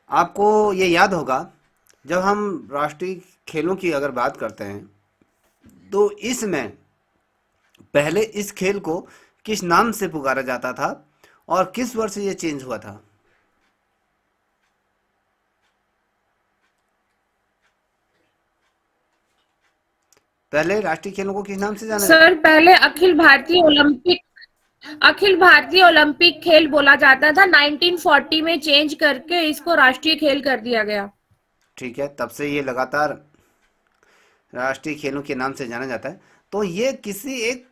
आपको ये याद होगा, जब हम राष्ट्रीय खेलों की अगर बात करते हैं तो इसमें पहले इस खेल को किस नाम से पुकारा जाता था और किस वर्ष ये चेंज हुआ था? पहले राष्ट्रीय खेलों को किस नाम से जाना जाता सर था? पहले अखिल भारतीय ओलंपिक खेल बोला जाता था। 1940 में चेंज करके इसको राष्ट्रीय खेल कर दिया गया। ठीक है, तब से ये लगातार राष्ट्रीय खेलों के नाम से जाना जाता है। तो ये किसी एक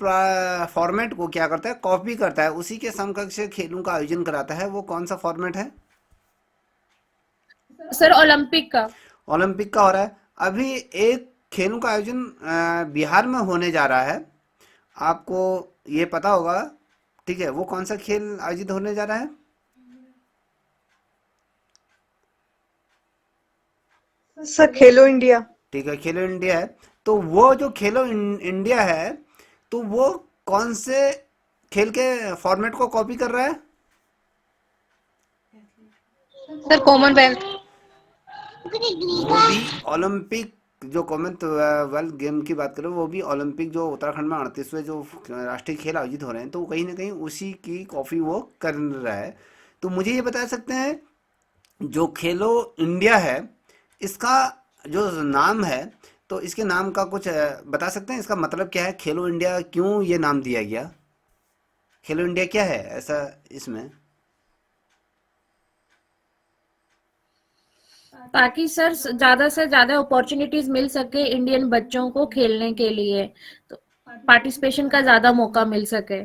फॉर्मेट को क्या करता है, कॉपी करता है, उसी के समकक्ष खेलों का आयोजन कराता है। वो कौन सा फॉर्मेट है? सर ओलंपिक का। ओलंपिक का हो रहा है। अभी एक खेलों का आयोजन बिहार में होने जा रहा है, आपको ये पता होगा। ठीक है, वो कौन सा खेल आयोजित होने जा रहा है? सर खेलो इंडिया। ठीक है, खेलो इंडिया है। तो वो जो खेलो इंडिया है, तो वो कौन से खेल के फॉर्मेट को कॉपी कर रहा है? Sir Commonwealth. वो भी ओलंपिक, जो कॉमनवेल्थ गेम की बात करें, वो भी ओलंपिक जो उत्तराखंड में 38वें जो राष्ट्रीय खेल आयोजित हो रहे हैं, तो कहीं ना कहीं उसी की कॉपी वो कर रहा है। तो मुझे ये बता सकते हैं, जो खेलो इंडिया है, इसका जो नाम है, तो इसके नाम का कुछ बता सकते हैं, इसका मतलब क्या है? खेलो इंडिया क्यों ये नाम दिया गया? खेलो इंडिया क्या है ऐसा इसमें? ताकि सर ज्यादा से ज्यादा अपॉर्चुनिटीज मिल सके इंडियन बच्चों को खेलने के लिए, तो पार्टिसिपेशन का ज्यादा मौका मिल सके।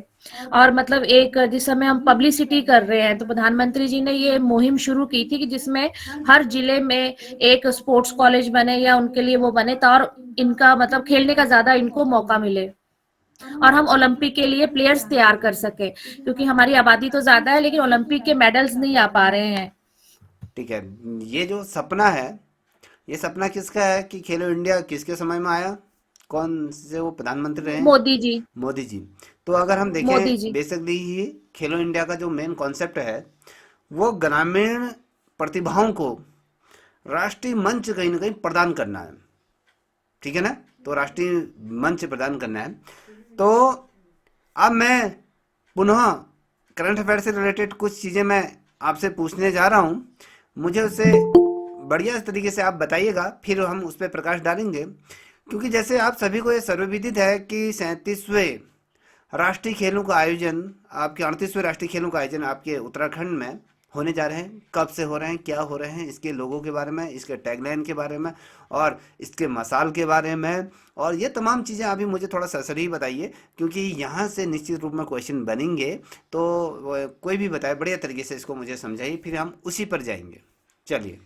और मतलब एक जिस समय हम पब्लिसिटी कर रहे हैं, तो प्रधानमंत्री जी ने ये मुहिम शुरू की थी कि जिसमें हर जिले में एक स्पोर्ट्स कॉलेज बने या उनके लिए वो बने, तो और इनका मतलब खेलने का ज्यादा इनको मौका मिले और हम ओलंपिक के लिए प्लेयर्स तैयार कर सके, क्योंकि हमारी आबादी तो ज्यादा है लेकिन ओलंपिक के मेडल्स नहीं आ पा रहे हैं। ठीक है, ये जो सपना है, ये सपना किसका है कि खेलो इंडिया किसके समय में आया? कौन से वो प्रधानमंत्री रहे? मोदी जी। मोदी जी। तो अगर हम मोदी देखें, जी। बेसिकली ही खेलो इंडिया का जो मेन कॉन्सेप्ट है, वो ग्रामीण प्रतिभाओं को राष्ट्रीय मंच कहीं ना कहीं प्रदान करना है। ठीक है ना? तो राष्ट्रीय मंच प्रदान करना है। तो अब मैं पुनः करंट अफेयर से रिलेटेड कुछ चीज़ें मैं आपसे पूछने जा रहा हूँ। मुझे उससे बढ़िया तरीके से आप बताइएगा, फिर हम उस पर प्रकाश डालेंगे। क्योंकि जैसे आप सभी को ये सर्वविदित है कि 37वें राष्ट्रीय खेलों का आयोजन, आपके 38वें राष्ट्रीय खेलों का आयोजन आपके उत्तराखंड में होने जा रहे हैं। कब से हो रहे हैं, क्या हो रहे हैं, इसके लोगों के बारे में, इसके टैगलाइन के बारे में, और इसके मसाल के बारे में, और ये तमाम चीज़ें अभी मुझे थोड़ा सरसरी बताइए, क्योंकि यहाँ से निश्चित रूप में क्वेश्चन बनेंगे। तो कोई भी बताए बढ़िया तरीके से इसको मुझे समझाइए, फिर हम उसी पर जाएंगे। चलिए।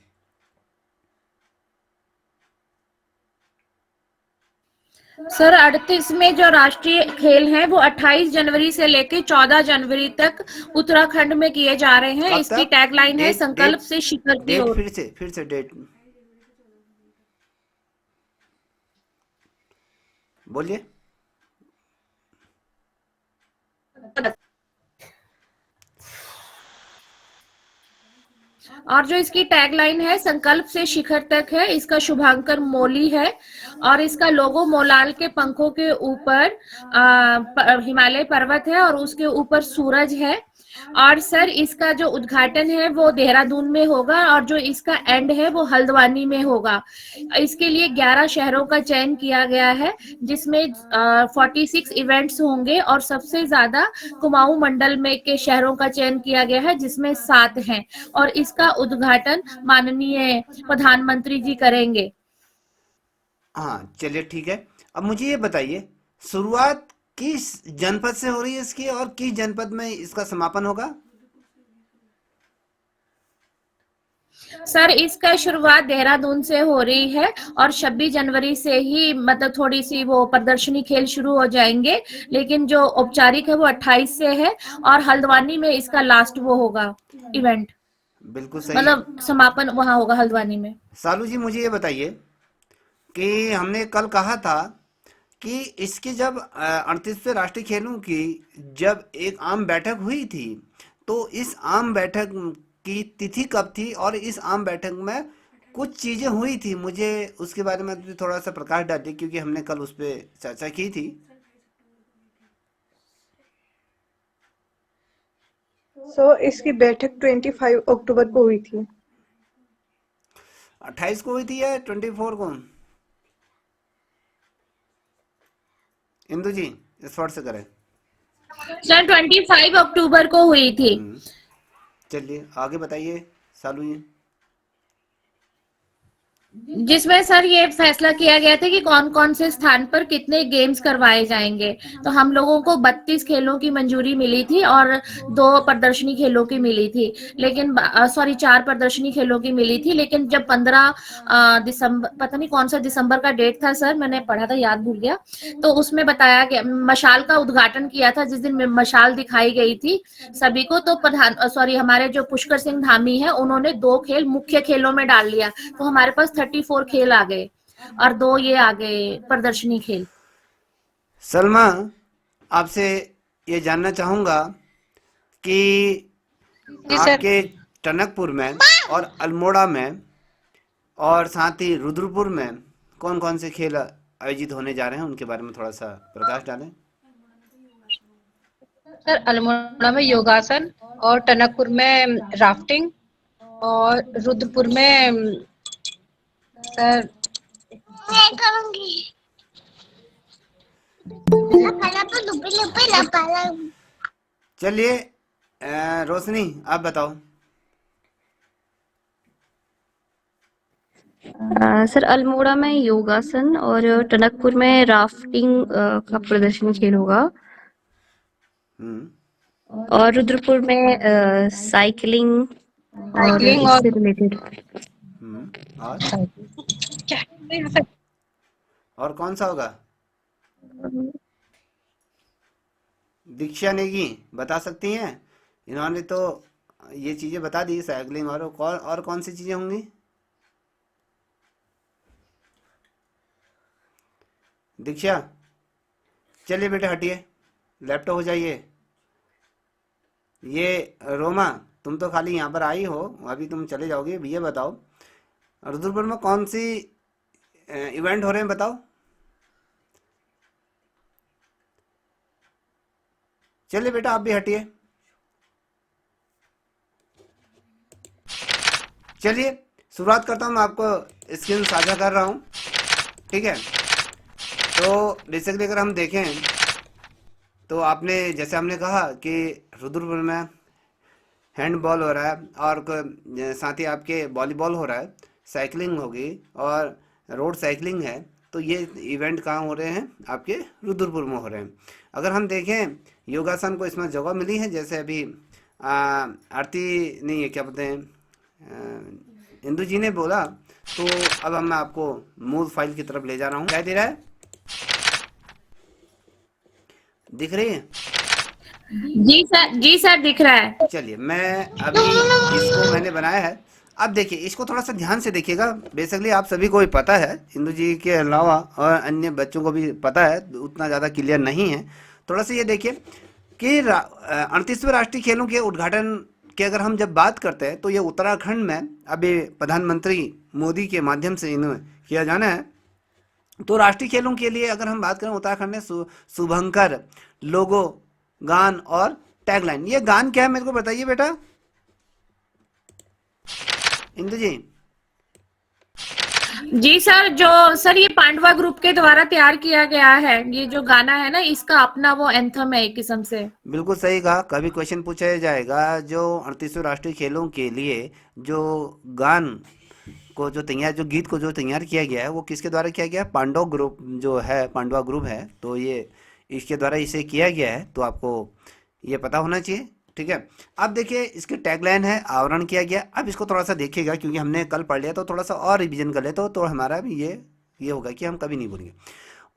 सर 38 में जो राष्ट्रीय खेल हैं वो 28 जनवरी से लेकर 14 जनवरी तक उत्तराखंड में किए जा रहे हैं। कब इसकी तक? टैगलाइन है डेट संकल्प डेट से शिखर की डेट ओर। फिर से डेट बोलिए। और जो इसकी टैगलाइन है संकल्प से शिखर तक है, इसका शुभांकर मोली है और इसका लोगो मोलाल के पंखों के ऊपर हिमालय पर्वत है और उसके ऊपर सूरज है। और सर इसका जो उद्घाटन है वो देहरादून में होगा और जो इसका एंड है वो हल्द्वानी में होगा। इसके लिए 11 शहरों का चयन किया गया है, जिसमें 46 इवेंट्स होंगे और सबसे ज्यादा कुमाऊं मंडल में के शहरों का चयन किया गया है, जिसमें 7 हैं। और इसका उद्घाटन माननीय प्रधानमंत्री जी करेंगे। हाँ, चलिए ठीक है। अब मुझे ये बताइए, शुरुआत किस जनपद से हो रही है इसकी, और किस जनपद में इसका समापन होगा? सर इसका शुरुआत देहरादून से हो रही है और 26 जनवरी से ही मतलब थोड़ी सी वो प्रदर्शनी खेल शुरू हो जाएंगे, लेकिन जो औपचारिक है वो 28 से है और हल्द्वानी में इसका लास्ट वो होगा इवेंट, बिल्कुल सही। मतलब समापन वहां होगा हल्द्वानी में। सालू जी, मुझे ये बताइए कि हमने कल कहा था कि इसकी जब 38वें राष्ट्रीय खेलों की जब एक आम बैठक हुई थी, तो इस आम बैठक की तिथि कब थी और इस आम बैठक में कुछ चीजें हुई थी, मुझे उसके बारे में भी थोड़ा सा प्रकाश डालिए, क्योंकि हमने कल उस पर चर्चा की थी। सर इसकी बैठक 25 अक्टूबर को हुई थी। 28 को हुई थी या 24 को? इंदु जी स्पष्ट से करें। सर 25 अक्टूबर को हुई थी। चलिए आगे बताइए सालू जी। जिसमें सर ये फैसला किया गया था कि कौन कौन से स्थान पर कितने गेम्स करवाए जाएंगे। तो हम लोगों को 32 खेलों की मंजूरी मिली थी और 2 प्रदर्शनी खेलों की मिली थी, लेकिन 4 प्रदर्शनी खेलों की मिली थी। लेकिन जब 15 दिसंबर, पता नहीं कौन सा दिसंबर का डेट था सर, मैंने पढ़ा था याद भूल गया, तो उसमें बताया गया, मशाल का उद्घाटन किया था जिस दिन मशाल दिखाई गई थी सभी को। तो हमारे जो पुष्कर सिंह धामी है उन्होंने 2 खेल मुख्य खेलों में डाल लिया, तो हमारे पास 34 खेल आ गए और 2 ये आ गए प्रदर्शनी खेल। सलमा, आपसे ये जानना चाहूंगा कि जी सर। आपके टनकपुर में और अल्मोड़ा में और साथ ही रुद्रपुर में कौन कौन से खेल आयोजित होने जा रहे हैं, उनके बारे में थोड़ा सा प्रकाश डालें। सर अल्मोड़ा में योगासन और टनकपुर में राफ्टिंग और रुद्रपुर में सर चलिए रोशनी आप बताओ। सर अल्मोड़ा में योगासन और टनकपुर में राफ्टिंग का प्रदर्शन खेल होगा हम्म। और रुद्रपुर में साइकिलिंग और साइकिलिंग और इससे रिलेटेड। और क्या है सर? और कौन सा होगा? दीक्षा नेगी बता सकती हैं? इन्होंने तो ये चीजें बता दी, साइकिलिंग और कौन सी चीजें होंगी? दीक्षा चलिए बेटे हटिए, लैपटॉप हो जाइए। ये रोमा, तुम तो खाली यहाँ पर आई हो, अभी तुम चले जाओगे। ये बताओ रुद्रपुर में कौन सी इवेंट हो रहे हैं, बताओ। चलिए बेटा आप भी हटिए। चलिए शुरुआत करता हूँ, मैं आपको स्क्रीन साझा कर रहा हूँ, ठीक है। तो बेसिकली अगर हम देखें तो आपने जैसे हमने कहा कि रुद्रपुर में हैंडबॉल हो रहा है और साथ ही आपके वॉलीबॉल हो रहा है, साइकिलिंग होगी और रोड साइकिलिंग है। तो ये इवेंट कहाँ हो रहे हैं? आपके रुद्रपुर में हो रहे हैं। अगर हम देखें योगासन को इसमें जगह मिली है, जैसे अभी आरती नहीं है क्या बोलते हैं, इंदु जी ने बोला। तो अब हम मैं आपको मूल फाइल की तरफ ले जा रहा हूँ। क्या दे रहा है? दिख रही है? जी सर दिख रहा है। चलिए मैं अभी इसको मैंने बनाया है। अब देखिए इसको थोड़ा सा ध्यान से देखिएगा। बेसिकली आप सभी को भी पता है, इंदु जी के अलावा और अन्य बच्चों को भी पता है, उतना ज़्यादा क्लियर नहीं है। थोड़ा सा ये देखिए कि 38वें राष्ट्रीय खेलों के उद्घाटन की अगर हम जब बात करते हैं तो ये उत्तराखंड में अभी प्रधानमंत्री मोदी के माध्यम से इन्हें किया जाना है। तो राष्ट्रीय खेलों के लिए अगर हम बात करें, उत्तराखंड में शुभंकर लोगो, गान और टैगलाइन। ये गान क्या है मेरे को बताइए बेटा इंदु जी। जी सर ये पांडवा ग्रुप के द्वारा तैयार किया गया है। ये जो गाना है ना, इसका अपना वो एंथम है एक किस्म से। बिल्कुल सही कहा। कभी क्वेश्चन पूछा जाएगा जो 38वें राष्ट्रीय खेलों के लिए जो गान को जो गीत को जो तैयार किया गया है वो किसके द्वारा किया गया है? पांडव ग्रुप जो है, पांडवा ग्रुप है, तो ये इसके द्वारा इसे किया गया है। तो आपको ये पता होना चाहिए, ठीक है। अब देखिए इसकी टैगलाइन है आवरण किया गया। अब इसको थोड़ा सा देखिएगा क्योंकि हमने कल पढ़ लिया, तो थोड़ा सा और रिवीजन कर ले तो हमारा भी ये होगा कि हम कभी नहीं भूलेंगे।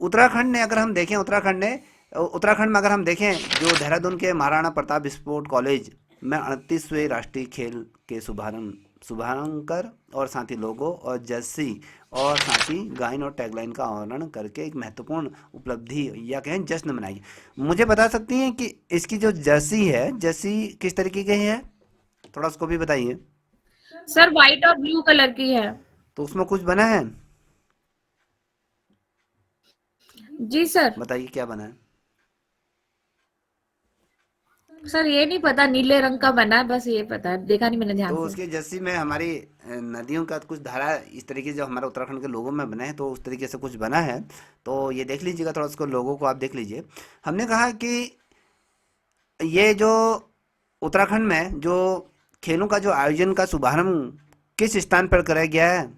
उत्तराखंड ने अगर हम देखें, उत्तराखंड में अगर हम देखें जो देहरादून के महाराणा प्रताप स्पोर्ट कॉलेज में 38वें राष्ट्रीय खेल के शुभारंकर और साथ ही लोगो और जर्सी और साथ ही गायन और टैगलाइन का अनावरण करके एक महत्वपूर्ण उपलब्धि या कहें जश्न मनाई। मुझे बता सकती हैं कि इसकी जो जर्सी है, जर्सी किस तरीके की है? थोड़ा उसको भी बताइए। सर व्हाइट और ब्लू कलर की है। तो उसमें कुछ बना है? जी सर। बताइए क्या बना है। सर ये नहीं पता, नीले रंग का बना है, बस ये पता है, देखा नहीं मैंने तो ध्यान से। उसके जर्सी में हमारी नदियों का कुछ धारा इस तरीके से जो हमारे उत्तराखंड के लोगों में बने हैं, तो उस तरीके से कुछ बना है। तो ये देख लीजिएगा, थोड़ा उसको लोगों को आप देख लीजिए। हमने कहा कि ये जो उत्तराखंड में जो खेलों का जो आयोजन का शुभारंभ किस स्थान पर कराया गया है,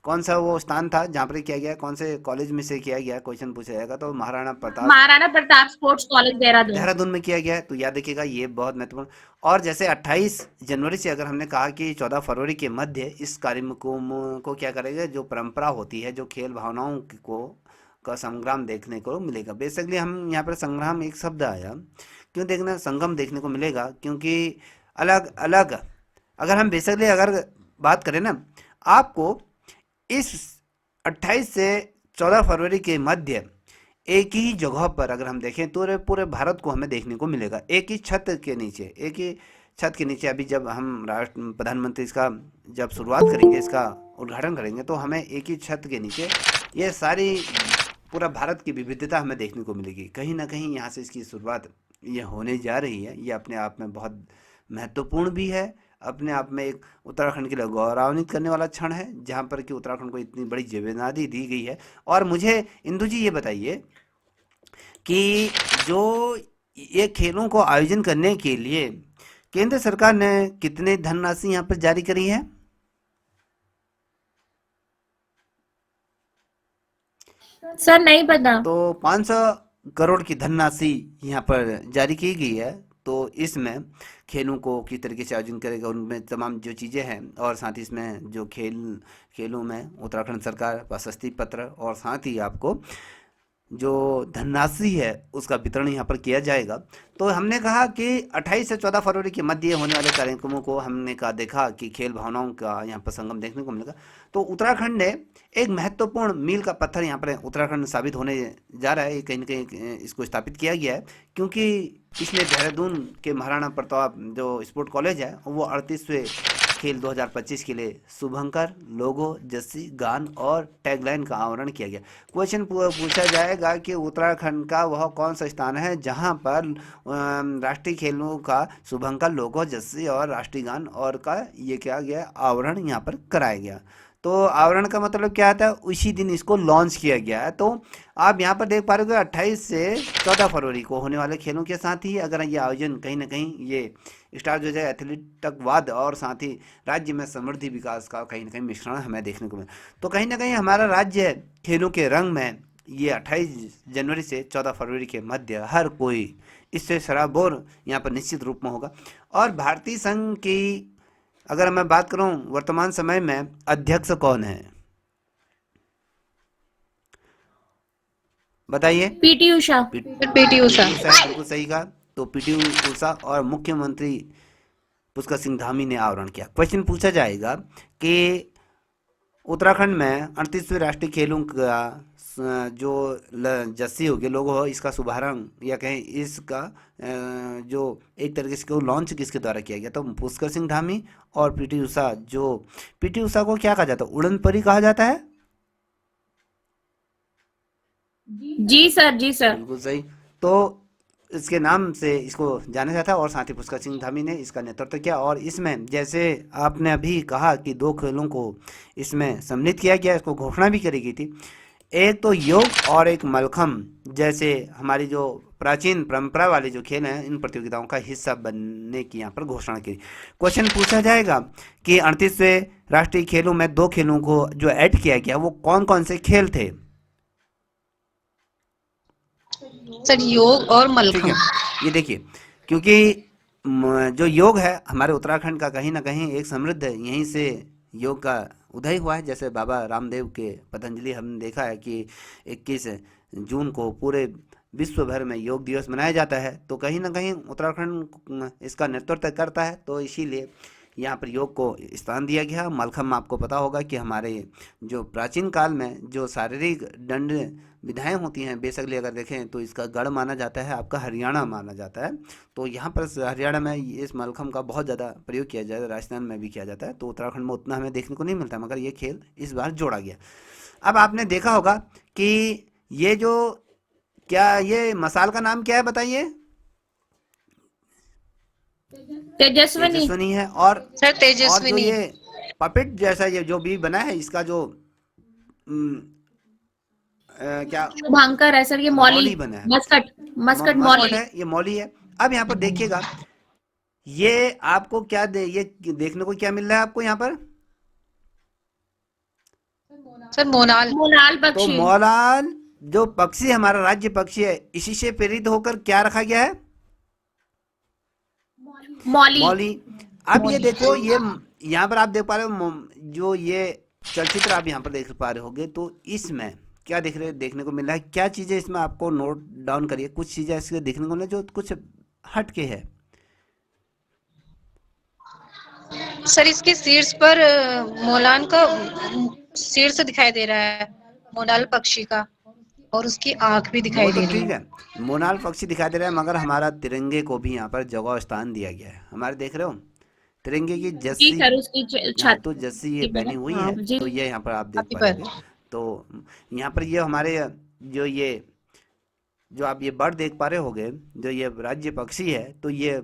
कौन सा वो स्थान था जहाँ पर किया गया है, कौन से कॉलेज में से किया गया है, क्वेश्चन पूछा जाएगा। तो महाराणा प्रताप महाराणा प्रताप स्पोर्ट्स कॉलेज देहरादून। देहरादून में किया गया है, तो याद रखिएगा ये बहुत महत्वपूर्ण। और जैसे 28 जनवरी से अगर हमने कहा कि 14 फरवरी के मध्य इस कार्यक्रम को क्या करेगा, जो परंपरा होती है, जो खेल भावनाओं को का संग्राम देखने को मिलेगा। बेसिकली हम यहाँ पर संग्राम एक शब्द आया, क्यों देखना, संगम देखने को मिलेगा, क्योंकि अलग अलग अगर हम बेसिकली अगर बात करें ना, आपको इस 28 से 14 फरवरी के मध्य एक ही जगह पर अगर हम देखें तो पूरे भारत को हमें देखने को मिलेगा, एक ही छत के नीचे, एक ही छत के नीचे। अभी जब हम राष्ट्र प्रधानमंत्री इसका जब शुरुआत करेंगे, इसका उद्घाटन करेंगे, तो हमें एक ही छत के नीचे ये सारी पूरा भारत की विविधता हमें देखने को मिलेगी। कहीं ना कहीं यहाँ से इसकी शुरुआत ये होने जा रही है। ये अपने आप में बहुत महत्वपूर्ण भी है, अपने आप में एक उत्तराखंड के लिए गौरवान्वित करने वाला क्षण है, जहाँ पर कि उत्तराखंड को इतनी बड़ी जिम्मेदारी दी गई है। और मुझे इंदु जी ये बताइए कि जो ये खेलों को आयोजन करने के लिए केंद्र सरकार ने कितने धनराशि यहाँ पर जारी करी है? सर नहीं पता। तो 500 करोड़ की धनराशि यहाँ पर जारी की गई है। तो इसमें खेलों को किस तरीके से आयोजन करेगा, उनमें तमाम जो चीज़ें हैं, और साथ ही इसमें जो खेलों में उत्तराखंड सरकार प्रशस्ति पत्र और साथ ही आपको जो धनराशि है उसका वितरण यहाँ पर किया जाएगा। तो हमने कहा कि 28 से 14 फरवरी के मध्य होने वाले कार्यक्रमों को हमने कहा देखा कि खेल भावनाओं का यहाँ पर संगम देखने को मिलेगा। तो उत्तराखंड ने एक महत्वपूर्ण मील का पत्थर यहाँ पर उत्तराखंड साबित होने जा रहा है, कहीं ना कहीं इसको स्थापित किया गया है, क्योंकि इसमें देहरादून के महाराणा प्रताप जो स्पोर्ट कॉलेज है वो 38वें खेल 2025 के लिए शुभंकर, लोगो, जर्सी, गान और टैगलाइन का आवरण किया गया। क्वेश्चन पूछा जाएगा कि उत्तराखंड का वह कौन सा स्थान है जहां पर राष्ट्रीय खेलों का शुभंकर, लोगो, जर्सी और राष्ट्रीय गान और का ये क्या गया आवरण यहाँ पर कराया गया। तो आवरण का मतलब क्या आता है, उसी दिन इसको लॉन्च किया गया है। तो आप यहाँ पर देख पा रहे हो 28 से 14 फरवरी को होने वाले खेलों के साथ ही अगर ये आयोजन कहीं ना कहीं ये स्टार्ट हो जाए, एथलेटिकवाद और साथ ही राज्य में समृद्धि विकास का कहीं ना कहीं मिश्रण हमें देखने को मिले। तो कहीं ना कहीं हमारा राज्य खेलों के रंग में ये 28 जनवरी से 14 फरवरी के मध्य हर कोई इससे सराबोर यहाँ पर निश्चित रूप में होगा। और भारतीय संघ की अगर मैं बात करूं वर्तमान समय में अध्यक्ष कौन है, बताइए? पीटी उषा। पीटी उषा। बिल्कुल सही कहा। तो पीटी उषा और मुख्यमंत्री पुष्कर सिंह धामी ने आवरण किया। क्वेश्चन पूछा जाएगा कि उत्तराखंड में 38वें राष्ट्रीय खेलों का जो जर्सी हो गया, लोगो हो, इसका शुभारंभ या कहें इसका जो एक तरीके से को लॉन्च किसके द्वारा किया गया? तो पुष्कर सिंह धामी और पीटी उषा। जो पीटी उषा को क्या कहा जाता है, उड़न परी कहा जाता है? जी सर, जी सर। बिल्कुल सही। तो इसके नाम से इसको जाना जाता है और साथ ही पुष्कर सिंह धामी ने इसका नेतृत्व किया। और इसमें जैसे आपने अभी कहा कि 2 खेलों को इसमें सम्मिलित किया गया, इसको घोषणा भी करी गई थी, एक तो योग और एक मलखम, जैसे हमारी जो प्राचीन परंपरा वाले जो खेल हैं, इन प्रतियोगिताओं का हिस्सा बनने की यहाँ पर घोषणा की। क्वेश्चन पूछा जाएगा कि 38वें राष्ट्रीय खेलों में 2 खेलों को जो ऐड किया गया वो कौन कौन से खेल थे? सर योग और ठीक मलखम। है, ये देखिए, क्योंकि जो योग है हमारे उत्तराखंड का कहीं ना कहीं एक समृद्ध है, यहीं से योग का उदय हुआ है। जैसे बाबा रामदेव के पतंजलि हमने देखा है कि 21 जून को पूरे विश्व भर में योग दिवस मनाया जाता है। तो कहीं ना कहीं उत्तराखंड इसका नेतृत्व करता है, तो इसीलिए यहाँ पर योग को स्थान दिया गया। मलखम आपको पता होगा कि हमारे जो प्राचीन काल में जो शारीरिक दंड विधाएं होती हैं बेसिकली अगर देखें तो इसका गढ़ माना जाता है, आपका हरियाणा माना जाता है। तो यहाँ पर हरियाणा में इस मलखम्ब का बहुत ज़्यादा प्रयोग किया जाता है, राजस्थान में भी किया जाता है। तो उत्तराखंड में उतना हमें देखने को नहीं मिलता, मगर ये खेल इस बार जोड़ा गया। अब आपने देखा होगा कि ये जो क्या ये मसाल का नाम क्या है बताइए? तेजस्विनी। तेजस्विनी है। और सर और जो तेजस्विनी। ये पपेट जैसा ये जो भी बना है इसका जो क्या शुभंकर है सर, ये मौली। मौली बना है, मस्कट मस्कट मौली। है, ये मौली है। अब यहाँ पर देखिएगा ये आपको क्या ये देखने को क्या मिल रहा है आपको यहाँ पर? सर मोनाल। मोनाल तो पक्षी। मोलाल जो पक्षी हमारा राज्य पक्षी है, इसी से प्रेरित होकर क्या रखा गया है? मौली। मौली। अब ये देखो ये यहाँ पर आप देख पा रहे हो जो ये चलचित्र आप यहाँ पर देख पा रहे होगे, तो इसमें क्या देखने को मिल रहा है? क्या चीजें इसमें आपको नोट डाउन करिए, कुछ चीजें ऐसे देखने को मिल जो कुछ हटके है। सर इसके शीर्ष पर मोलान का शीर्ष दिखाई दे रहा है, मोनाल पक्षी का, और उसकी आंख भी दिखाई वो तो दे रही ठीक है। है, मोनाल पक्षी दिखाई दे रहा है, मगर हमारा तिरंगे को भी यहाँ पर जगह स्थान दिया गया है। हमारे देख रहे हो तिरंगे की जी जस्सी, सर, उसकी हाँ छत तो जस्सी ये पहनी हुई हाँ, है। जी। तो ये यहाँ पर आप देख छाती पा पर। रहे होंगे। तो यहाँ पर ये हमारे जो ये जो आप ये बर्ड देख पा रहे होगे, जो ये राज्य पक्षी है, तो ये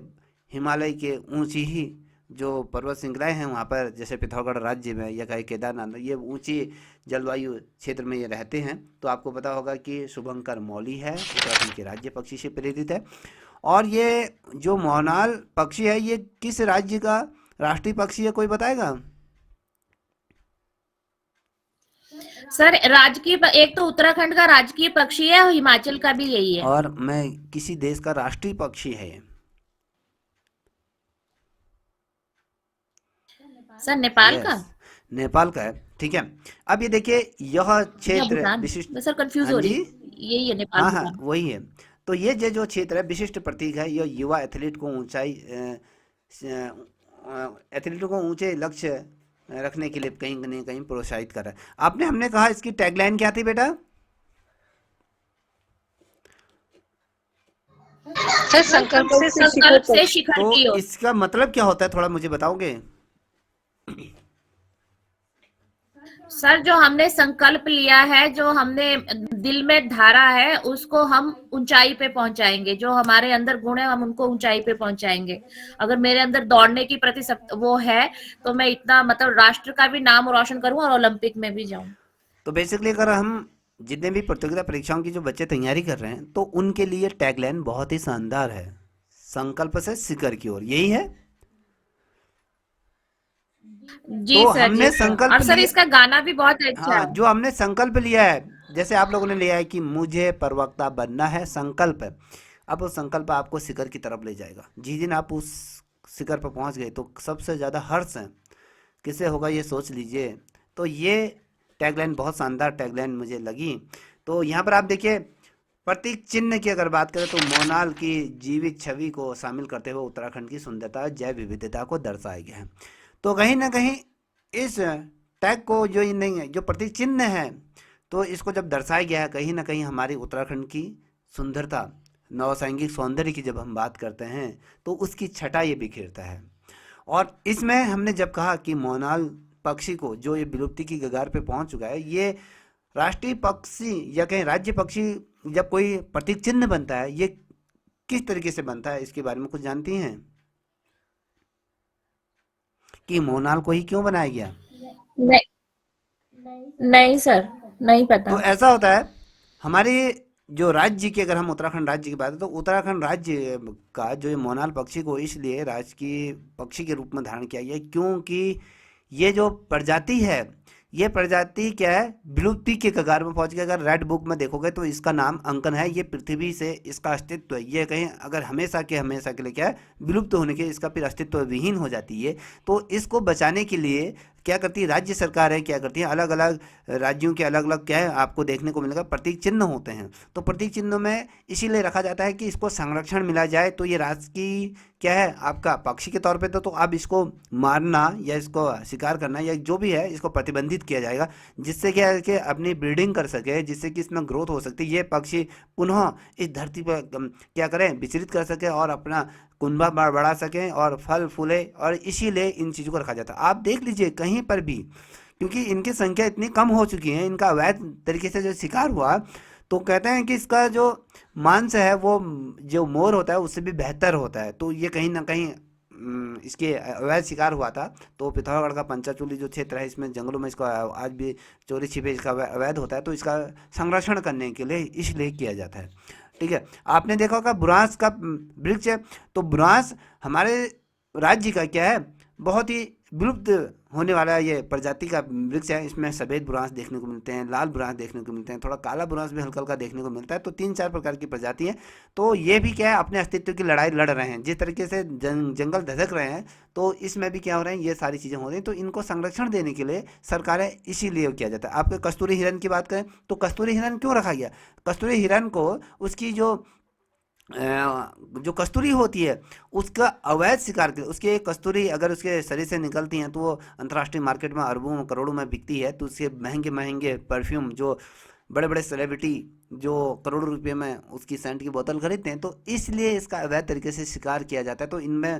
हिमालय के ऊंची ही जो पर्वत श्रृंखलाएं हैं वहाँ पर, जैसे पिथौरागढ़ राज्य में या कहीं केदारनाथ, ये ऊंची जलवायु क्षेत्र में ये रहते हैं। तो आपको पता होगा कि शुभंकर मौली है, उत्तराखंड के राज्य पक्षी से प्रेरित है। और ये जो मोनाल पक्षी है ये किस राज्य का राष्ट्रीय पक्षी है, कोई बताएगा? सर राजकीय एक तो उत्तराखंड का राजकीय पक्षी है और हिमाचल का भी यही है। और मैं किसी देश का राष्ट्रीय पक्षी है ये? सर नेपाल यस, का। नेपाल का है। ठीक है। अब ये देखिए यह क्षेत्र भूटान। विशिष्ट, मैं सर कंफ्यूज हाँ हो रही जी, हूँ। यही है नेपाल हाँ हाँ भूटान। वही है। तो ये जो क्षेत्र है विशिष्ट प्रतीक है, यह युवा एथलीट को एथलीटों को ऊंचे लक्ष्य रखने के लिए कहीं न कहीं प्रोत्साहित कर रहा है। हमने कहा इसकी टैगलाइन क्या थी बेटा? सर संकल्प से संकल्प से शिखर तो की ओर। इसका मतलब क्या होता है, थोड़ा मुझे बताओगे? सर जो हमने संकल्प लिया है, जो हमने दिल में धारा है, उसको हम ऊंचाई पे पहुंचाएंगे। जो हमारे अंदर गुण है हम उनको ऊंचाई पे पहुंचाएंगे। अगर मेरे अंदर दौड़ने की प्रति वो है तो मैं इतना मतलब राष्ट्र का भी नाम रोशन करूं और ओलंपिक में भी जाऊं। तो बेसिकली अगर हम जितने भी प्रतियोगिता परीक्षाओं की जो बच्चे तैयारी कर रहे हैं, तो उनके लिए टैगलाइन बहुत ही शानदार है, संकल्प से शिखर की ओर, यही है। जी तो सर, हमने जी सर। संकल्प और सर लिए, इसका गाना भी बहुत अच्छा हाँ है। जो हमने संकल्प लिया है, जैसे आप लोगों ने लिया है कि मुझे प्रवक्ता बनना है, संकल्प है। अब वो संकल्प आपको शिखर की तरफ ले जाएगा। जिस दिन आप उस शिखर पर पहुंच गए तो सबसे ज़्यादा हर्ष है किसे होगा ये सोच लीजिए। तो ये टैगलाइन बहुत शानदार टैगलाइन मुझे लगी। तो यहाँ पर आप देखिए प्रतीक चिन्ह की अगर बात करें तो मोनाल की जीवित छवि को शामिल करते हुए उत्तराखंड की सुंदरता, जैव विविधता को दर्शाया गया है। तो कहीं ना कहीं इस टैग को जो नहीं है, जो प्रतीक चिन्ह है, तो इसको जब दर्शाया गया है, कहीं ना कहीं हमारी उत्तराखंड की सुंदरता, नवसांगिक सौंदर्य की जब हम बात करते हैं तो उसकी छटा ये बिखेरता है। और इसमें हमने जब कहा कि मोनाल पक्षी को जो ये विलुप्ति की कगार पे पहुंच चुका है, ये राष्ट्रीय पक्षी या कहीं राज्य पक्षी जब कोई प्रतीक चिन्ह बनता है, ये किस तरीके से बनता है, इसके बारे में कुछ जानती हैं कि मोनाल को ही क्यों बनाया गया? नहीं सर, नहीं पता। तो ऐसा होता है हमारे जो राज्य की, अगर हम उत्तराखंड राज्य की बात है, तो उत्तराखंड राज्य का जो ये मोनाल पक्षी को इसलिए राजकीय पक्षी के रूप में धारण किया गया क्योंकि ये जो प्रजाति है, ये प्रजाति क्या है, विलुप्ति के कगार में पहुंच गया। अगर रेड बुक में देखोगे तो इसका नाम अंकन है, ये पृथ्वी से इसका अस्तित्व है, ये कहीं अगर हमेशा के लिए क्या है, विलुप्त होने के इसका फिर अस्तित्व विहीन हो जाती है। तो इसको बचाने के लिए क्या करती है राज्य सरकार है, क्या करती है, अलग अलग राज्यों के अलग अलग क्या है आपको देखने को मिलेगा प्रतीक चिन्ह होते हैं। तो प्रतीक चिन्हों में इसीलिए रखा जाता है कि इसको संरक्षण मिला जाए। तो ये राजकीय क्या है आपका पक्षी के तौर पे, तो आप इसको मारना या इसको शिकार करना या जो भी है इसको प्रतिबंधित किया जाएगा, जिससे क्या है कि अपनी ब्रीडिंग कर सके, जिससे कि इसमें ग्रोथ हो सकती है, ये पक्षी पुनः इस धरती पर क्या करें, विचरित कर सके और अपना कुनबा बढ़ा सकें और फल फूले, और इसीलिए इन चीज़ों को रखा जाता है। आप देख लीजिए कहीं पर भी, क्योंकि इनकी संख्या इतनी कम हो चुकी है, इनका अवैध तरीके से जो शिकार हुआ, तो कहते हैं कि इसका जो मांस है वो जो मोर होता है उससे भी बेहतर होता है। तो ये कहीं ना कहीं इसके अवैध शिकार हुआ था। तो पिथौरागढ़ का पंचाचूली जो क्षेत्र है, इसमें जंगलों में इसका आज भी चोरी छिपे इसका अवैध होता है, तो इसका संरक्षण करने के लिए इसलिए किया जाता है। ठीक है, आपने देखा होगा बुरांस का वृक्ष है, तो बुरांस हमारे राज्य का क्या है, बहुत ही विलुप्त होने वाला ये प्रजाति का वृक्ष है। इसमें सफ़ेद बुरांस देखने को मिलते हैं, लाल बुरांस देखने को मिलते हैं, थोड़ा काला बुरांस भी हल्का हल्का देखने को मिलता है। तो 3-4 प्रकार की प्रजाति हैं। तो ये भी क्या है, अपने अस्तित्व की लड़ाई लड़ रहे हैं। जिस तरीके से जंगल धधक रहे हैं, तो इसमें भी क्या हो रहे हैं, ये सारी चीज़ें हो रही हैं। तो इनको संरक्षण देने के लिए सरकारें इसीलिए किया जाता है। आपके कस्तूरी हिरन की बात करें, तो कस्तूरी हिरन क्यों रखा गया? कस्तूरी हिरन को उसकी जो कस्तूरी होती है उसका अवैध शिकार के, उसकी एक कस्तूरी अगर उसके शरीर से निकलती हैं तो वो अंतर्राष्ट्रीय मार्केट में अरबों करोड़ों में बिकती है। तो उसके महंगे महंगे परफ्यूम, जो बड़े बड़े सेलिब्रिटी जो करोड़ों रुपए में उसकी सेंट की बोतल खरीदते हैं, तो इसलिए इसका अवैध तरीके से शिकार किया जाता है। तो इनमें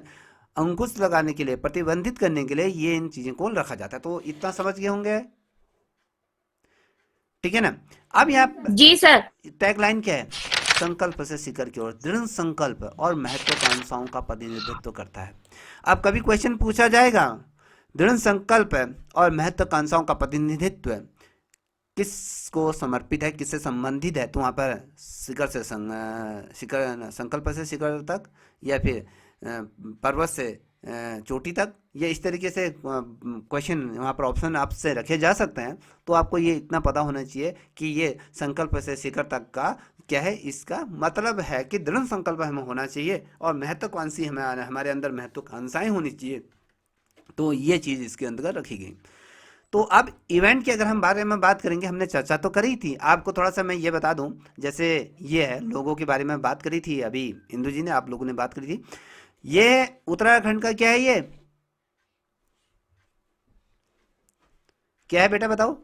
अंकुश लगाने के लिए, प्रतिबंधित करने के लिए ये इन चीज़ों को रखा जाता है। तो इतना समझ गए होंगे, ठीक है ना? अब यहाँ जी सर। टैगलाइन क्या है? संकल्प से शिखर की ओर, दृढ़ संकल्प और महत्वाकांक्षाओं का प्रतिनिधित्व करता है। अब कभी क्वेश्चन पूछा जाएगा, दृढ़ संकल्प और महत्वाकांक्षाओं का प्रतिनिधित्व किसको समर्पित है, किससे संबंधित है? तो वहाँ पर शिखर से शिखर, संकल्प से शिखर तक, या फिर पर्वत से चोटी तक, या इस तरीके से क्वेश्चन वहाँ पर ऑप्शन आपसे रखे जा सकते हैं। तो आपको ये इतना पता होना चाहिए कि ये संकल्प से शिखर तक का क्या है, इसका मतलब है कि दृढ़ संकल्प हमें होना चाहिए और महत्वाकांक्षी हमारे अंदर महत्वाकांक्षाएं होनी चाहिए। तो ये चीज़ इसके अंतर्गत रखी गई। तो अब इवेंट की अगर हम बारे में बात करेंगे, हमने चर्चा तो करी थी। आपको थोड़ा सा मैं ये बता दूं, जैसे ये है लोगों के बारे में बात करी थी अभी इंदु जी ने, आप लोगों ने बात करी थी। ये उत्तराखंड का क्या है, ये क्या है बेटा बताओ?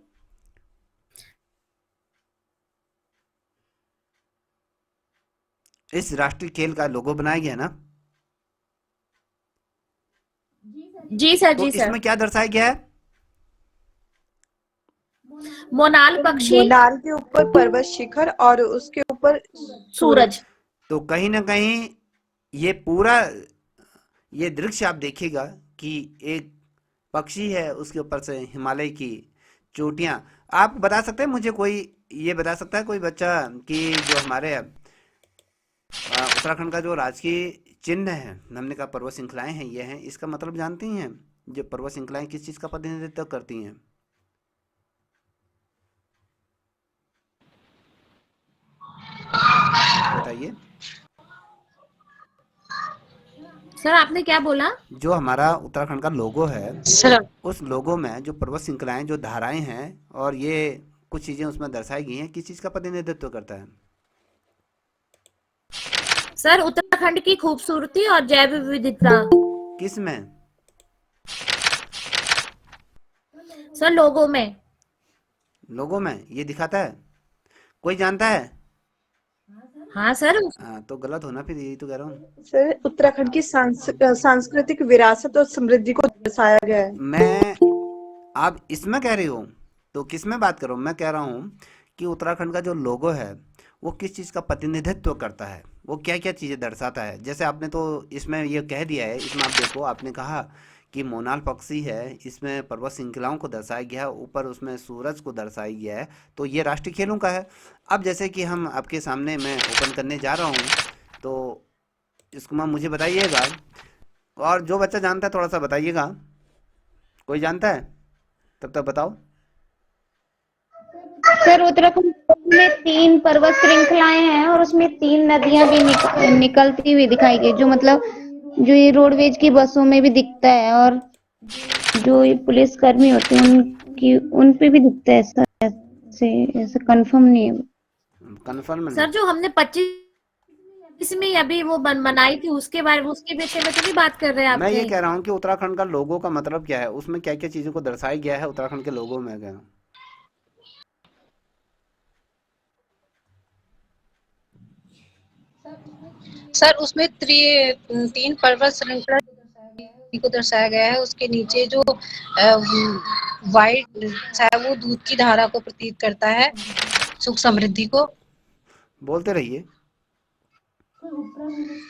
इस राष्ट्रीय खेल का लोगो बनाया गया ना? जी सर। तो जी सर। इसमें क्या दर्शाया गया है? मोनाल पक्षी, मोनाल के ऊपर पर्वत शिखर और उसके ऊपर सूरज। तो कहीं ना कहीं ये पूरा ये दृश्य आप देखिएगा कि एक पक्षी है, उसके ऊपर से हिमालय की चोटियां। आप बता सकते हैं मुझे, कोई ये बता सकता है कोई बच्चा कि जो हमारे उत्तराखंड का जो राजकीय चिन्ह है, हमने कहा पर्वत श्रृंखलाएं हैं, ये हैं, इसका मतलब जानती हैं? जो पर्वत श्रृंखलाएं किस चीज का प्रतिनिधित्व करती हैं, बताइए? सर आपने क्या बोला? जो हमारा उत्तराखंड का लोगो है, सर उस लोगो में जो पर्वत श्रृंखलाएं, जो धाराएं हैं, और ये कुछ चीजें उसमें दर्शाई गई हैं, किस चीज का प्रतिनिधित्व करता है? सर उत्तराखंड की खूबसूरती और जैव विविधता। किस में? सर लोगों में। लोगों में ये दिखाता है? कोई जानता है? हाँ सर। तो गलत होना, फिर यही तो कह रहा हूँ। सर उत्तराखंड की सांस्कृतिक विरासत और समृद्धि को दर्शाया गया है। मैं, आप इसमें कह रही हो तो किस में बात करो? मैं कह रहा हूँ कि उत्तराखंड का जो लोगो है वो किस चीज़ का प्रतिनिधित्व करता है, वो क्या क्या चीज़ें दर्शाता है। जैसे आपने तो इसमें ये कह दिया है, इसमें आप देखो, आपने कहा कि मोनाल पक्षी है, इसमें पर्वत श्रृंखलाओं को दर्शाया गया है, ऊपर उसमें सूरज को दर्शाया गया है। तो ये राष्ट्रीय खेलों का है। अब जैसे कि हम आपके सामने मैं ओपन करने जा रहा हूँ, तो इसको मैं मुझे बताइएगा, और जो बच्चा जानता है थोड़ा सा बताइएगा। कोई जानता है? तब तक बताओ। सर उत्तराखंड में 3 पर्वत श्रृंखलाएं हैं और उसमें 3 नदियां भी निकलती हुई दिखाई गई, जो मतलब जो ये रोडवेज की बसों में भी दिखता है, और जो ये पुलिस कर्मी होते हैं उनकी उन पे भी दिखता है। सर ऐसे कंफर्म नहीं है। कंफर्म सर जो हमने 25 इसमें अभी वो बनाई थी उसके बारे में, उसके विषय में तो नहीं बात कर रहे हैं मैं ये आपके। कह रहा हूँ कि उत्तराखंड का लोगो का मतलब क्या है, उसमें क्या क्या चीज़ों को दर्शाया गया है उत्तराखंड के लोगों में क्या। सर उसमें तीन पर्वत श्रृंखला को दर्शाया गया है। उसके नीचे जो वाइट है वो दूध की धारा को प्रतीत करता है, सुख समृद्धि को। बोलते रहिए।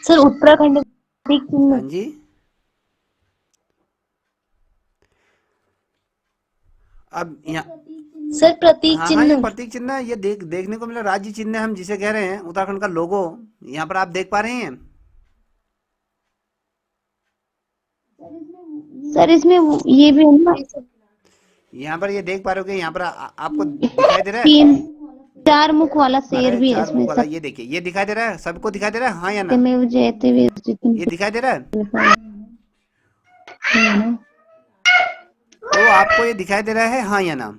सर उत्तराखंड में प्रतीक चिन्ह, हाँ जी। अब यहाँ, सर प्रतीक हाँ हाँ, ये चिन्ह, प्रतीक चिन्ह है, ये देखने को मिला, राज्य चिन्ह है हम जिसे कह रहे हैं, उत्तराखंड का लोगो यहाँ पर आप देख पा रहे हैं। सर इसमें ये भी है ना, यहाँ पर ये देख पा रहे हो कि यहाँ पर आपको दिखाई दे रहा है। तीन चार मुख वाला शेर अरे भी है चार इसमें। मुख वाला, ये देखिए, ये दिखाई दे रहा है, सबको दिखाई दे रहा है, हाँ या ना। सत्यमेव जयते ये दिखाई दे रहा है, है। तो आपको ये दिखाई दे रहा है, हाँ या ना।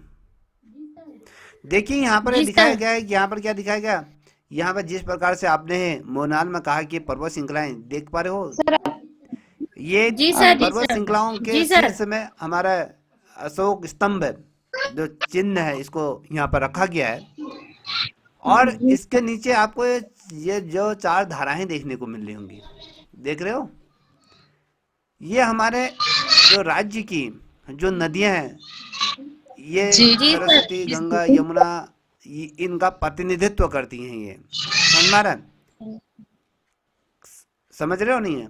देखिए यहाँ पर ये जी दिखाया सर। गया है, यहाँ पर क्या दिखाया गया, यहाँ पर जिस प्रकार से आपने मोनाल में कहा कि पर्वत श्रृंखलाएं देख पा रहे हो, ये जी सर, जी पर्वत सर, श्रृंखलाओं के जी सर। शीर्ष में हमारा अशोक स्तंभ है, जो चिन्ह है, इसको यहाँ पर रखा गया है। और इसके नीचे आपको ये जो चार धाराएं देखने को मिल रही होंगी, देख रहे हो, ये हमारे जो राज्य की जो नदियां हैं, ये जी जी सर। सरस्वती, गंगा, यमुना, इनका प्रतिनिधित्व करती हैं। ये समझ में आ रहा है? समझ रहे हो नहीं है?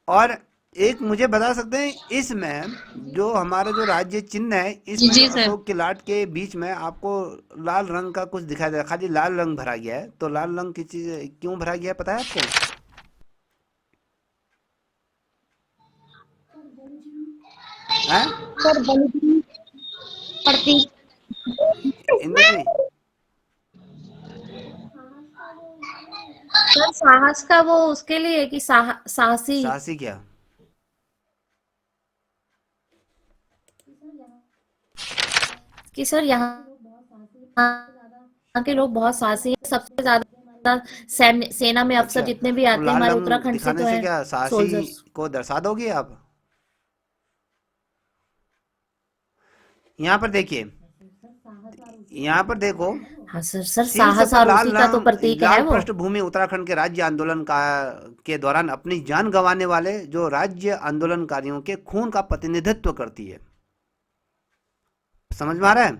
और एक मुझे बता सकते हैं, इसमें जो हमारा जो राज्य चिन्ह है, इसमें जी जो सर। अशोक के लाट के बीच में आपको लाल रंग का कुछ दिखाई दे रहा है, खाली लाल रंग भरा गया है, तो लाल रंग की चीज क्यों भरा गया है पता है आपको? हैं? सर बलि प्रतीक, इंदु जी, सर साहस का वो उसके लिए कि साहसी, साहसी क्या? कि सर यहाँ के लोग बहुत साहसी हैं, सबसे ज्यादा सेना में अफसर अच्छा, जितने भी तो आते हैं लाल हमारे रंग उत्तराखंड से दिखाने तो से है क्या साहसी सोल्जर्स। को दर्शा दोगे आप? यहाँ पर देखिए, यहाँ पर देखो, हाँ सर शीर्ष साहस पर और लाल उसी का तो रंग, प्रतीक है लाल वो। पृष्ठभूमि उत्तराखंड के राज्य आंदोलन का के दौरान अपनी जान गंवाने वाले जो राज्य आंदोलनकारियों के खून का प्रतिनिधित्व करती है। समझ में आ रहा है?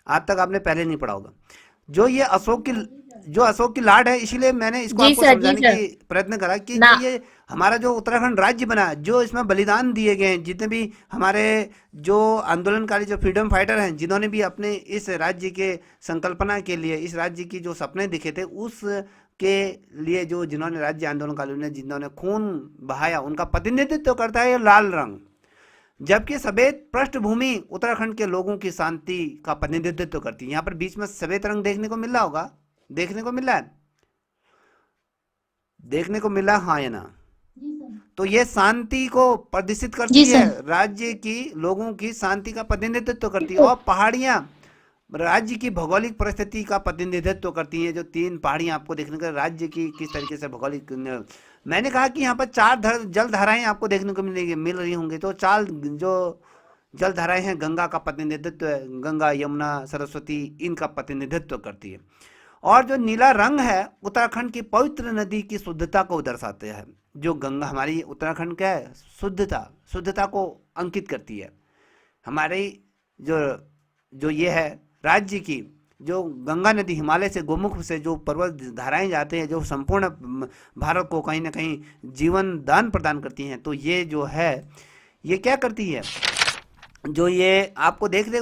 आज तक आपने पहले नहीं पढ़ा होगा। जो ये अशोक की लाट है, इसीलिए मैंने इसको जी आपको सर, जी समझाने सर। की प्रयत्न करा कि ना, जो ये हमारा जो उत्तराखंड राज्य बना, जो इसमें बलिदान दिए गए हैं, जितने भी हमारे जो आंदोलनकारी जो फ्रीडम फाइटर हैं, जिन्होंने भी अपने इस राज्य के संकल्पना के लिए, इस राज्य की जो सपने दिखे थे, उस के लिए जो जिन्होंने राज्य आंदोलनकारियों ने जिन्होंने खून बहाया, उनका प्रतिनिधित्व करता है ये लाल रंग। जबकि सफेद पृष्ठभूमि उत्तराखंड के लोगों की शांति का प्रतिनिधित्व करती है। यहाँ पर बीच में सफेद रंग देखने को मिल रहा होगा, देखने को मिल रहा है, देखने को मिला, हाँ या ना? तो ये शांति को प्रदर्शित करती जी है, सर। राज्य की लोगों की शांति का प्रतिनिधित्व करती है। और पहाड़ियां राज्य की भौगोलिक परिस्थिति का प्रतिनिधित्व करती हैं। जो तीन पहाड़ियां आपको देखने को, राज्य की किस तरीके से भौगोलिक, मैंने कहा कि यहाँ पर चार जल धाराएं आपको देखने को मिल रही होंगी। तो चार जो जल धाराएं हैं, गंगा का प्रतिनिधित्व है, गंगा, यमुना, सरस्वती, इनका प्रतिनिधित्व करती है। और जो नीला रंग है, उत्तराखंड की पवित्र नदी की शुद्धता को दर्शाते हैं। जो गंगा हमारी उत्तराखंड का है, शुद्धता को अंकित करती है। हमारी जो जो ये है राज्य की जो गंगा नदी, हिमालय से गोमुख से जो पर्वत धाराएं जाते हैं, जो संपूर्ण भारत को कहीं ना कहीं जीवन दान प्रदान करती हैं, तो ये जो है ये क्या करती है, जो ये आपको देखने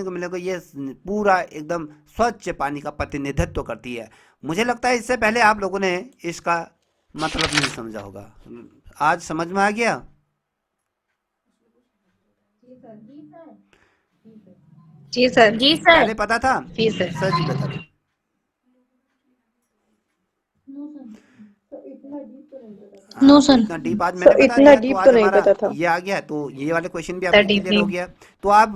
को मिलेगा, ये पूरा एकदम स्वच्छ पानी का प्रतिनिधित्व करती है। मुझे लगता है इससे पहले आप लोगों ने इसका मतलब नहीं समझा होगा, आज समझ में आ गया? जी सर। जी सर। पहले पता था? जी सर। सर जी बता दो। No sir. इतना डीप आज सर मैंने बता इतना दिया, तो डीप आज तो नहीं हमारा पता था। ये आ गया, तो ये वाले क्वेश्चन भी सर आपके डीप क्लियर हो नहीं। गया। तो आप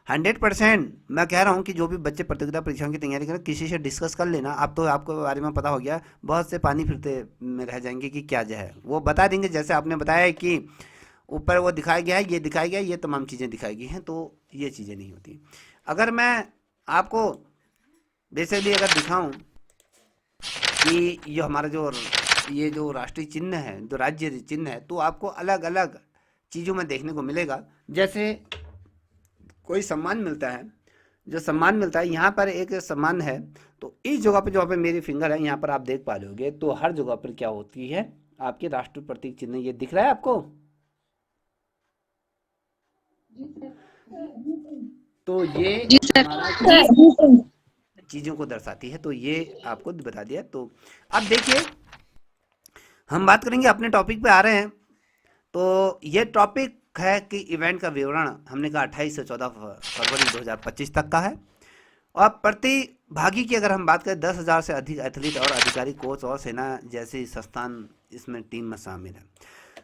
100% मैं कह रहा हूँ कि जो भी बच्चे प्रतियोगिता परीक्षाओं की तैयारी करें, किसी से डिस्कस कर लेना। आप तो आपको बारे में पता हो गया, बहुत से पानी फिरते में रह जाएंगे कि क्या जो है वो बता देंगे। जैसे आपने बताया है कि ऊपर वो दिखाया गया है, ये दिखाया गया है, ये तमाम चीज़ें दिखाई गई हैं, तो ये चीज़ें नहीं होती। अगर मैं आपको बेसिकली अगर दिखाऊं कि ये हमारा ये जो राष्ट्रीय चिन्ह है, जो राज्य चिन्ह है, तो आपको अलग अलग चीज़ों में देखने को मिलेगा। जैसे कोई सम्मान मिलता है, जो सम्मान मिलता है, यहाँ पर एक सम्मान है, तो इस जगह पर जो पे मेरी फिंगर है, यहाँ पर आप देख पा रहे तो हर जगह पर क्या होती है, आपके राष्ट्रीय प्रतीक चिन्ह ये दिख रहा है आपको। तो ये हमारा चीज़ों को दर्शाती है, तो ये आपको बता दिया। तो अब देखिए हम बात करेंगे, अपने टॉपिक पे आ रहे हैं। तो ये टॉपिक है कि इवेंट का विवरण हमने कहा 28 से 14 फरवरी 2025 तक का है। और प्रतिभागी की अगर हम बात करें, 10,000 से अधिक एथलीट और अधिकारी, कोच और सेना जैसे संस्थान इसमें टीम में शामिल है।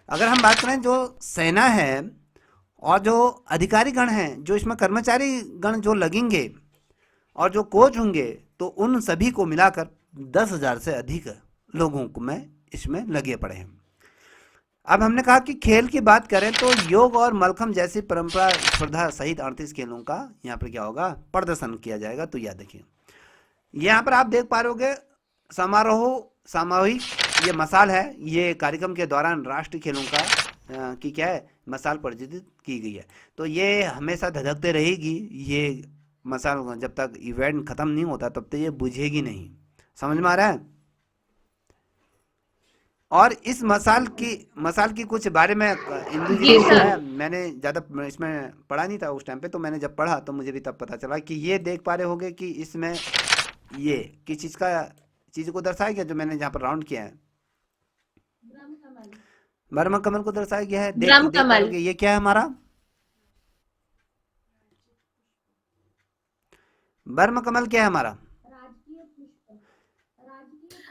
अगर हम बात करें जो सेना है और जो अधिकारी गण हैं, जो इसमें कर्मचारी गण जो लगेंगे और जो कोच होंगे, तो उन सभी को मिलाकर 10,000 से अधिक लोगों को में इसमें लगे पड़े हैं। अब हमने कहा कि खेल की बात करें तो योग और मलखम्ब जैसी परंपरा स्पर्धा सहित 38 खेलों का यहाँ पर क्या होगा, प्रदर्शन किया जाएगा। तो याद रखिए, यहाँ पर आप देख पा रहे सामूहिक ये मसाल है, ये कार्यक्रम के दौरान राष्ट्रीय खेलों का की क्या है, मसाल प्रज्वलित की गई है। तो ये हमेशा धधकते रहेगी, ये मसाल जब तक इवेंट खत्म नहीं होता तब तक ये बुझेगी नहीं। समझ में आ रहा है? और इस मसाल की कुछ बारे में इंदु जी ने बताया, मैंने ज़्यादा इसमें पढ़ा नहीं था उस टाइम पे, तो मैंने जब पढ़ा तो मुझे भी तब पता चला कि ये देख पा रहे होगे कि इसमें ये किस चीज़ को दर्शाया गया, जो मैंने जहाँ पर राउंड किया है, ब्रह्म कमल को दर्शाया गया है। देख पाओगे ये क्या है हमारा ब्रह्म कमल, क्या है हमारा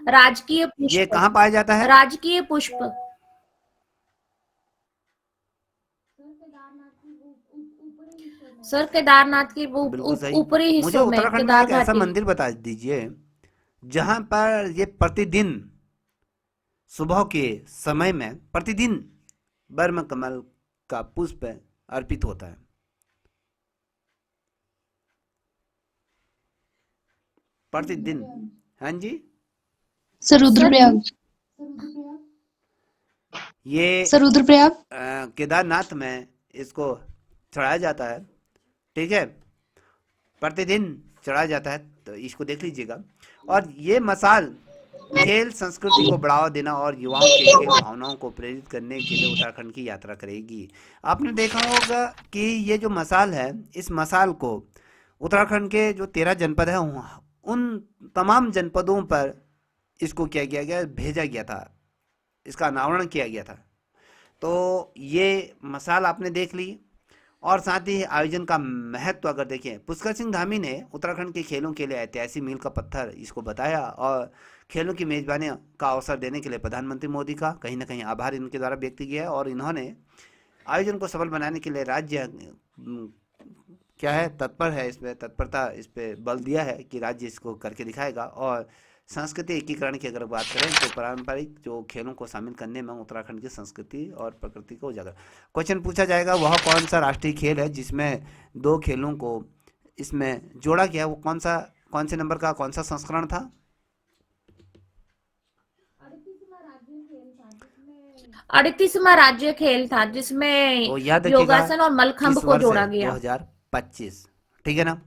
राजकीय पुष्प। ये कहाँ पाया जाता है? राजकीय पुष्प सर केदारनाथ के बिल्कुल सही। ऊपरी मुझे हिस्सों में उत्तराखंड में एक केदार ऐसा घाटी। मंदिर बता दीजिए जहां पर ये प्रतिदिन सुबह के समय में प्रतिदिन ब्रह्म कमल का पुष्प अर्पित होता है। प्रतिदिन। हाँ जी सर रुद्रप्रयाग। ये सर रुद्रप्रयाग केदारनाथ में इसको चढ़ाया जाता है, ठीक है, प्रतिदिन चढ़ाया जाता है, तो इसको देख लीजिएगा। और ये मसाल खेल संस्कृति को बढ़ावा देना और युवाओं के खेल भावनाओं को प्रेरित करने के लिए उत्तराखंड की यात्रा करेगी। आपने देखा होगा कि ये जो मसाल है, इस मसाल को उत्तराखंड के जो 13 जनपद है, उन तमाम जनपदों पर इसको क्या किया गया, भेजा गया था, इसका अनावरण किया गया था। तो ये मसाल आपने देख ली। और साथ ही आयोजन का महत्व अगर देखें, पुष्कर सिंह धामी ने उत्तराखंड के खेलों के लिए ऐतिहासिक मील का पत्थर इसको बताया और खेलों की मेजबानी का अवसर देने के लिए प्रधानमंत्री मोदी का कहीं ना कहीं आभार इनके द्वारा व्यक्त किया है। और इन्होंने आयोजन को सफल बनाने के लिए राज्य क्या है, तत्पर है, इस पे बल दिया है कि राज्य इसको करके दिखाएगा। और संस्कृति एकीकरण की अगर बात करें तो पारंपरिक जो खेलों को शामिल करने में उत्तराखंड की संस्कृति और प्रकृति को उजागर। क्वेश्चन पूछा जाएगा, वह कौन सा राष्ट्रीय खेल है जिसमें 2 खेलों को इसमें जोड़ा गया, वो कौन से नंबर का कौन सा संस्करण था? 38वां राज्य खेल था जिसमें तो याद रखिएगा, योगासन और मलखम्ब को जोड़ा गया। 2025, ठीक है ना,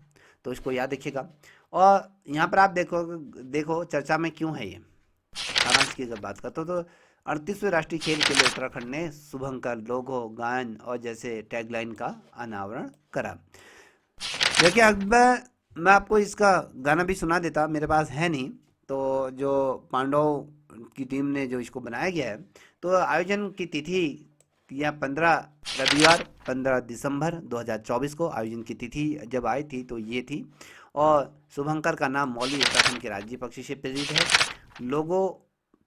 तो इसको याद रखिएगा। और यहाँ पर आप देखो चर्चा में क्यों है ये, सारांश की जब बात करते हो तो 38वें राष्ट्रीय खेल के लिए उत्तराखंड ने शुभंकर, लोगो, गायन और जैसे टैगलाइन का अनावरण करा। देखिए अब मैं आपको इसका गाना भी सुना देता, मेरे पास है नहीं, तो जो पांडव की टीम ने जो इसको बनाया गया है, तो आयोजन की तिथि या 15 दिसंबर 2024 को आयोजन की तिथि जब आई थी तो ये थी। और शुभंकर का नाम मौली उत्तराखंड के राज्य पक्षी से प्रेरित है। लोगो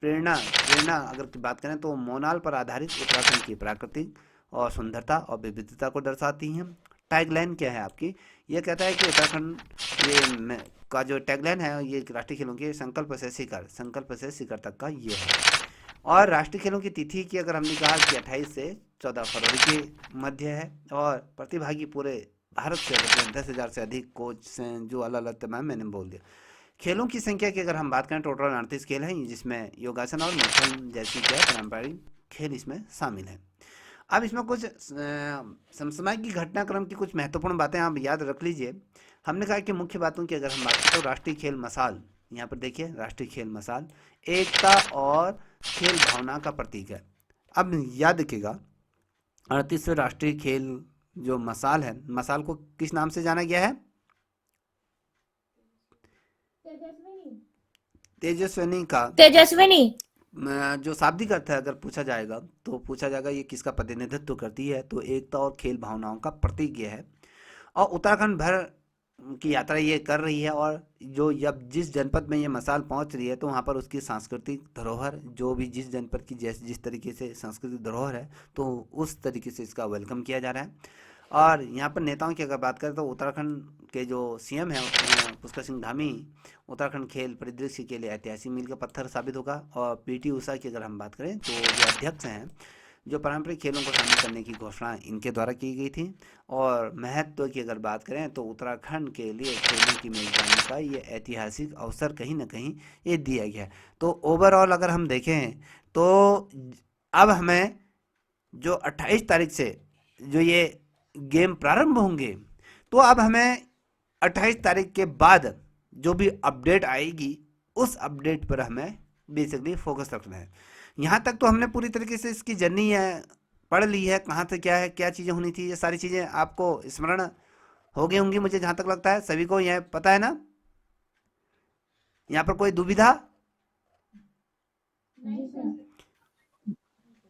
प्रेरणा अगर बात करें तो मोनाल पर आधारित उत्तराखंड की प्राकृतिक और सुंदरता और विविधता को दर्शाती हैं। टैगलाइन क्या है आपकी? ये कहता है कि उत्तराखंड का जो टैगलाइन है ये राष्ट्रीय खेलों के संकल्प से शिखर तक का ये है। और राष्ट्रीय खेलों की तिथि की अगर हमने कहा कि 28 से 14 फरवरी के मध्य है, और प्रतिभागी पूरे भारत से 10,000 से अधिक कोच हैं जो अलग अलग तमाम, मैंने बोल दिया। खेलों की संख्या की अगर हम बात करें, टोटल 38 खेल हैं जिसमें योगासन और मैराथन जैसी क्या पारंपरिक खेल इसमें शामिल हैं। अब इसमें कुछ समसामयिक घटनाक्रम की कुछ महत्वपूर्ण बातें आप याद रख लीजिए। हमने कहा कि मुख्य बातों की अगर हम बात करें तो राष्ट्रीय खेल मशाल, यहाँ पर देखिए राष्ट्रीय खेल मशाल एकता और खेल भावना का प्रतीक है। अब याद रखिएगा 38वें राष्ट्रीय खेल जो मशाल है, मशाल को किस नाम से जाना गया है? तेजस्विनी का तेजस्विनी जो शाब्दिक अर्थ है अगर पूछा जाएगा तो पूछा जाएगा ये किसका प्रतिनिधित्व करती है, तो एकता और खेल भावनाओं का प्रतीक ये है। और उत्तराखंड भर की यात्रा ये कर रही है, और जो जब जिस जनपद में ये मशाल पहुंच रही है तो वहाँ पर उसकी सांस्कृतिक धरोहर, जो भी जिस जनपद की जिस तरीके से सांस्कृतिक धरोहर है तो उस तरीके से इसका वेलकम किया जा रहा है। और यहाँ पर नेताओं की अगर बात करें तो उत्तराखंड के जो सीएम हैं पुष्कर सिंह धामी उत्तराखंड खेल परिदृश्य के लिए ऐतिहासिक मील का पत्थर साबित होगा। और पीटी उषा की अगर हम बात करें तो जो अध्यक्ष हैं, जो पारंपरिक खेलों को शामिल करने की घोषणा इनके द्वारा की गई थी। और महत्व की अगर बात करें तो उत्तराखंड के लिए खेलों की मेजबानी का ये ऐतिहासिक अवसर कहीं ना कहीं ये दिया गया है। तो ओवरऑल अगर हम देखें तो अब हमें जो 28 तारीख से जो ये गेम प्रारंभ होंगे, तो अब हमें 28 तारीख के बाद जो भी अपडेट आएगी उस अपडेट पर हमें बेसिकली फोकस रखना है। यहाँ तक तो हमने पूरी तरीके से इसकी जर्नी है पढ़ ली है, कहाँ से क्या है, क्या चीज़ें होनी थी, ये सारी चीज़ें आपको स्मरण हो गई होंगी मुझे जहाँ तक लगता है। सभी को यह पता है ना? यहाँ पर कोई दुविधा?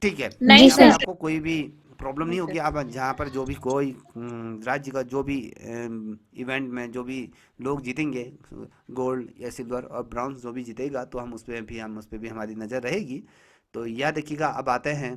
ठीक है, नहीं यहाँ पर सर। आपको कोई भी प्रॉब्लम नहीं होगी। अब जहाँ पर जो भी कोई राज्य का जो भी इवेंट में जो भी लोग जीतेंगे गोल्ड या सिल्वर और ब्रॉन्ज जो भी जीतेगा तो हम उस पर भी हमारी नज़र रहेगी। तो याद रखिएगा। अब आते हैं